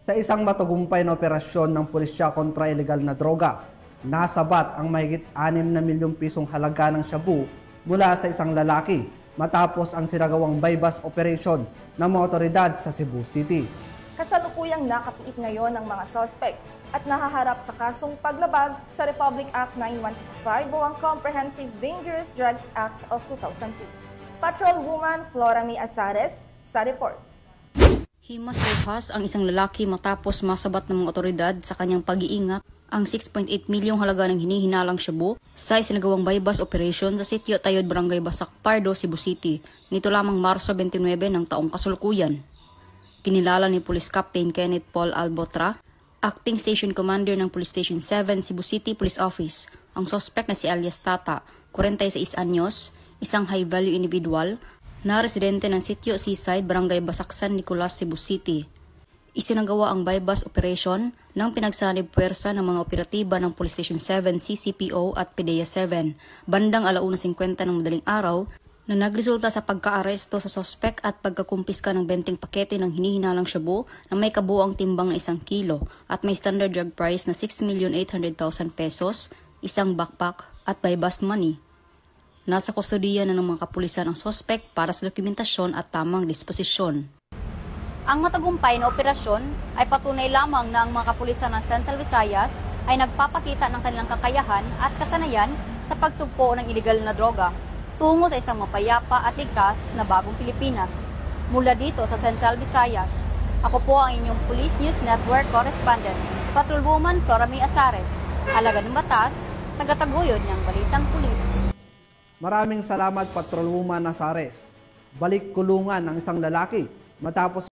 Sa isang matagumpay na operasyon ng pulisya kontra ilegal na droga, nasabat ang mahigit 6 na milyong pisong halaga ng shabu mula sa isang lalaki matapos ang sinagawang bypass operation ng mga otoridad sa Cebu City. Kasalukuyang nakapiit ngayon ang mga suspect at nahaharap sa kasong paglabag sa Republic Act 9165 o ang Comprehensive Dangerous Drugs Act of 2002. Patrolwoman Flora May Azares sa report. Himas Rojas ang isang lalaki matapos masabat ng mga otoridad sa kanyang pag-iingat ang 6.8 milyong halaga ng hinihinalang shabu sa isinagawang bypass operation sa Sitio Tayod, Barangay Basak, Pardo, Cebu City nito lamang Marso 29 ng taong kasalukuyan. Kinilala ni Police Captain Kenneth Paul Albotra, Acting Station Commander ng Police Station 7 Cebu City Police Office, ang suspect na si alias Tata, 46 anyos, isang high-value individual na residente ng Sitio Seaside, Barangay Basak, San Nicolas, Cebu City. Isinagawa ang bypass operation ng pinagsanib puwersa ng mga operatiba ng Police Station 7, CCPO at PDEA 7, bandang 1:50 ng madaling araw na nagresulta sa pagka-aresto sa suspect at pagkakumpiska ng 20 pakete ng hinihinalang shabu na may kabuoang timbang na 1 kilo at may standard drug price na 6,800,000 pesos, isang backpack at bypass money. Nasa kustodiya na ng mga kapulisan ang suspect para sa dokumentasyon at tamang disposisyon. Ang matagumpay na operasyon ay patunay lamang na ang mga kapulisan ng Central Visayas ay nagpapakita ng kanilang kakayahan at kasanayan sa pagsugpo ng iligal na droga tungo sa isang mapayapa at ligtas na bagong Pilipinas. Mula dito sa Central Visayas, ako po ang inyong Police News Network Correspondent, Patrolwoman Flora May Azares, alagad ng batas, tagataguyod ng Balitang Pulis. Maraming salamat, Patrolwoman Azares. Balik kulungan ng isang lalaki matapos